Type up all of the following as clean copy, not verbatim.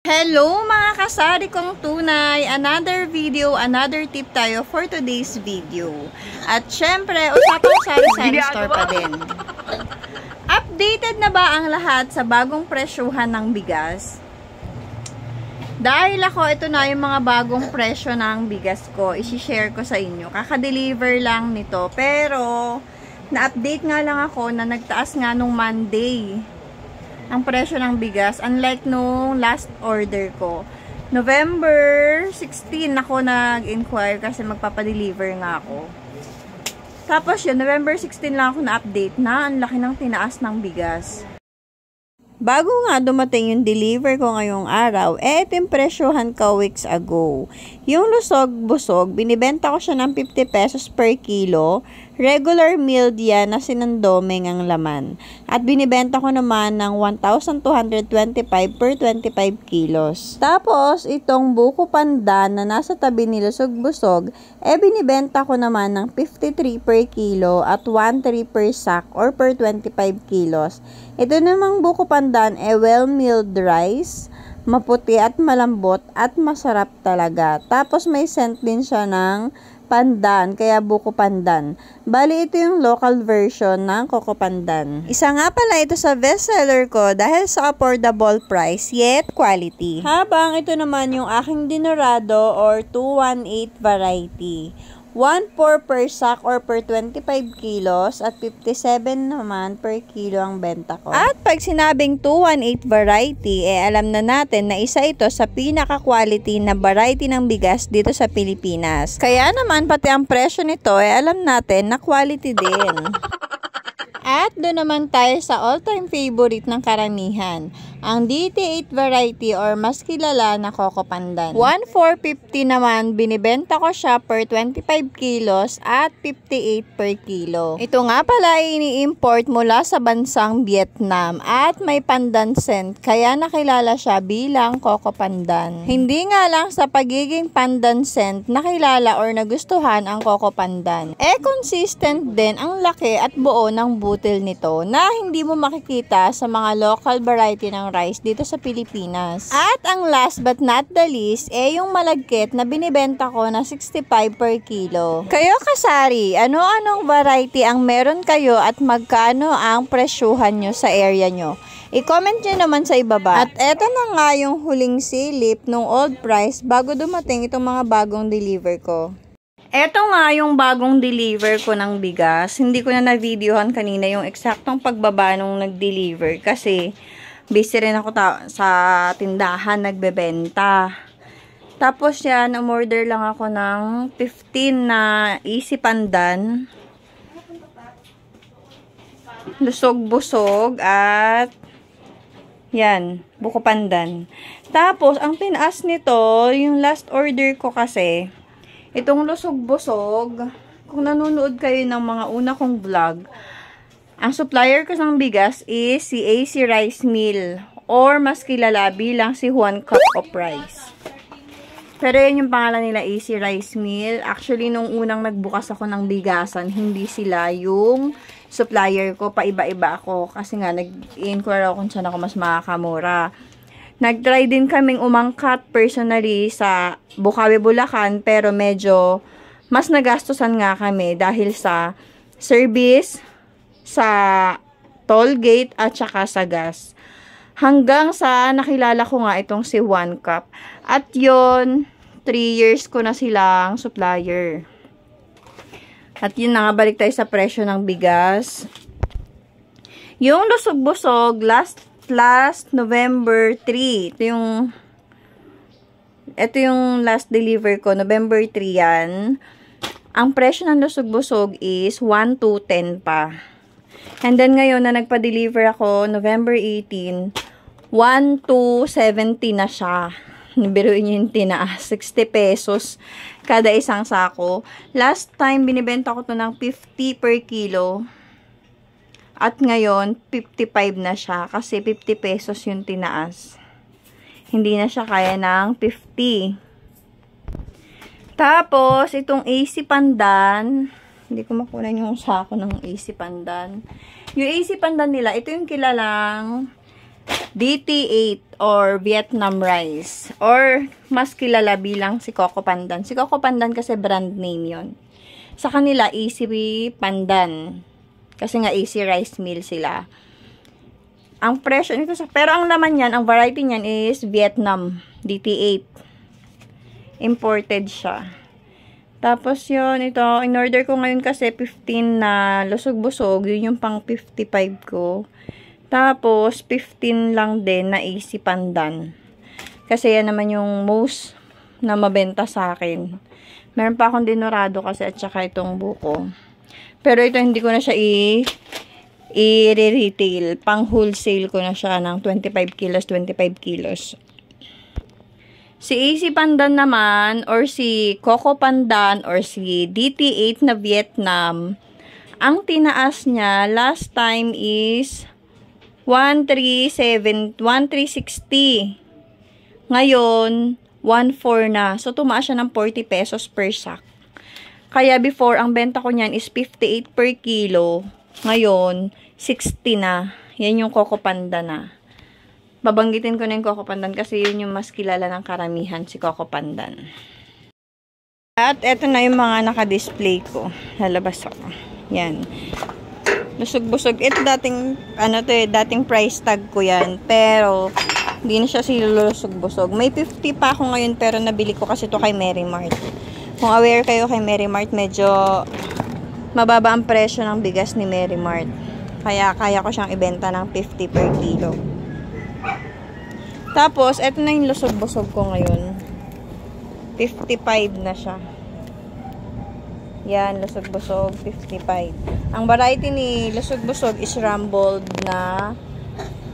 Hello mga kasari kong tunay! Another video, another tip tayo for today's video. At syempre, usapang sari-sari store pa din. Updated na ba ang lahat sa bagong presyuhan ng bigas? Dahil ako, ito na yung mga bagong presyo ng bigas ko. I-share ko sa inyo. Kaka-deliver lang nito. Pero, na-update nga lang ako na nagtaas nga nung Monday ang presyo ng bigas, unlike nung last order ko. November 16 ako nag-inquire kasi magpapadeliver nga ako. Tapos yun, November 16 lang ako na-update na ang laki ng tinaas ng bigas. Bago nga dumating yung deliver ko ngayong araw, ito yung presyohan ko weeks ago. Yung lusog-busog, binibenta ko siya ng 50 pesos per kilo. Regular milled yan na sinandoming ang laman. At binibenta ko naman ng 1,225 per 25 kilos. Tapos, itong buko pandan na nasa tabi ni lusog-busog, binibenta ko naman ng 53 per kilo at 1,3 per sack or per 25 kilos. Ito namang buko pandan well-milled rice, maputi at malambot at masarap talaga. Tapos may scent din siya ng pandan, kaya buko pandan. Bali, ito yung local version ng Coco Pandan. Isa nga pala ito sa bestseller ko dahil sa affordable price yet quality. Habang ito naman yung aking dinurado or 218 variety. 1.4 per sack or per 25 kilos at 57 naman per kilo ang benta ko. At pag sinabing 218 variety, alam na natin na isa ito sa pinaka-quality na variety ng bigas dito sa Pilipinas. Kaya naman pati ang presyo nito, alam natin na quality din. At doon naman tayo sa all-time favorite ng karamihan, ang DT8 variety or mas kilala na Coco Pandan. 1,450 naman, binibenta ko siya per 25 kilos at 58 per kilo. Ito nga pala ay ini-import mula sa bansang Vietnam at may pandan scent, kaya nakilala siya bilang Coco Pandan. Hindi nga lang sa pagiging pandan scent nakilala or nagustuhan ang Coco Pandan. Consistent din ang laki at buo ng butil nito na hindi mo makikita sa mga local variety ng rice dito sa Pilipinas. At ang last but not the least, yung malagkit na binibenta ko na 65 per kilo. Kayo kasari, ano-anong variety ang meron kayo at magkano ang presyuhan nyo sa area nyo? I-comment nyo naman sa ibaba. At eto na nga yung huling silip nung old price bago dumating itong mga bagong deliver ko. Eto nga yung bagong deliver ko ng bigas. Hindi ko na na-videohan kanina yung eksaktong pagbaba nung nag-deliver kasi busy rin ako sa tindahan nagbebenta. Tapos yan, umorder lang ako ng 15 na easy pandan. Lusog-busog at yan, buko pandan. Tapos, ang tinaas nito, yung last order ko kasi, itong lusog-busog, kung nanonood kayo ng mga una kong vlog, ang supplier ko ng bigas is si AC Rice Mill or mas kilala bilang si Juan Cup of Rice. Pero yun yung pangalan nila, AC Rice Mill. Actually, nung unang nagbukas ako ng bigasan, hindi sila yung supplier ko. Paiba-iba ako kasi nga nag-inquire ako kung saan ako mas makakamura. Nag-try din kaming umangkat personally sa Bukawi, Bulacan, pero medyo mas nagastusan nga kami dahil sa service, sa toll gate, at saka sa gas. Hanggang sa nakilala ko nga itong si One Cup. At yon 3 years ko na silang supplier. At yun na nga, balik tayo sa presyo ng bigas. Yung lusog-busog, last November 3. Ito yung last deliver ko. November 3 yan. Ang presyo ng lusog-busog is 1,210 pa. And then ngayon na nagpa-deliver ako, November 18, 1,270 na siya. Biruin nyo yung tinaas. 60 pesos kada isang sako. Last time, binibenta ko to ng 50 per kilo. At ngayon, 55 na siya kasi 50 pesos yung tinaas. Hindi na siya kaya ng 50. Tapos, itong AC Pandan, hindi ko makunan yung sako ng AC Pandan. Yung AC Pandan nila, ito yung kilalang DT8 or Vietnam rice. Or mas kilala bilang si Coco Pandan. Si Coco Pandan kasi brand name yon. Sa kanila, Easy Pandan. Kasi nga Easy Rice Meal sila. Ang presyo nito pero ang laman niyan, ang variety niyan is Vietnam DT8. Imported siya. Tapos yun, ito, in-order ko ngayon kasi 15 na lusog-busog. Yun yung pang 55 ko. Tapos, 15 lang din na Easy Pandan. Kasi yan naman yung most na mabenta sa akin. Meron pa akong dinurado kasi at saka itong buko. Pero ito, hindi ko na siya i-retail. Pang wholesale ko na siya ng 25 kilos, 25 kilos. Si Easy Pandan naman, or si Coco Pandan, or si DT8 na Vietnam, ang tinaas niya last time is 1,360. Ngayon, 1,400 na. So, tumaas siya ng 40 pesos per sack. Kaya before, ang benta ko niyan is 58 per kilo. Ngayon, 60 na. Yan yung Coco Pandan na. Babanggitin ko na yung Coco Pandan kasi yun yung mas kilala ng karamihan, si Coco Pandan. At eto na yung mga naka-display ko. Lalabas ako. Yan. Lusog-busog. Ito dating, dating price tag ko yan. Pero, hindi na siya silulusog-busog. May 50 pa ako ngayon pero nabili ko kasi ito kay Mary Mart. Kung aware kayo kay Mary Mart, medyo mababa ang presyo ng bigas ni Mary Mart. Kaya kaya ko siyang ibenta ng 50 per kilo. Tapos, eto na yung lusog-busog ko ngayon. 55 na siya. Yan, lusog-busog, 55. Ang variety ni lusog-busog is rumbled na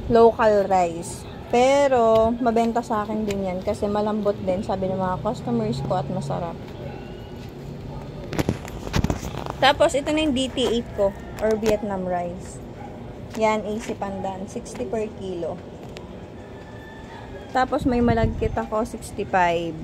local rice. Pero, mabenta sa akin din yan kasi malambot din, sabi ng mga customers ko, at masarap. Tapos, ito na yung DT8 ko, or Vietnam rice. Yan, Easy Pandan, 60 per kilo. Tapos, may malagkit ako, 65.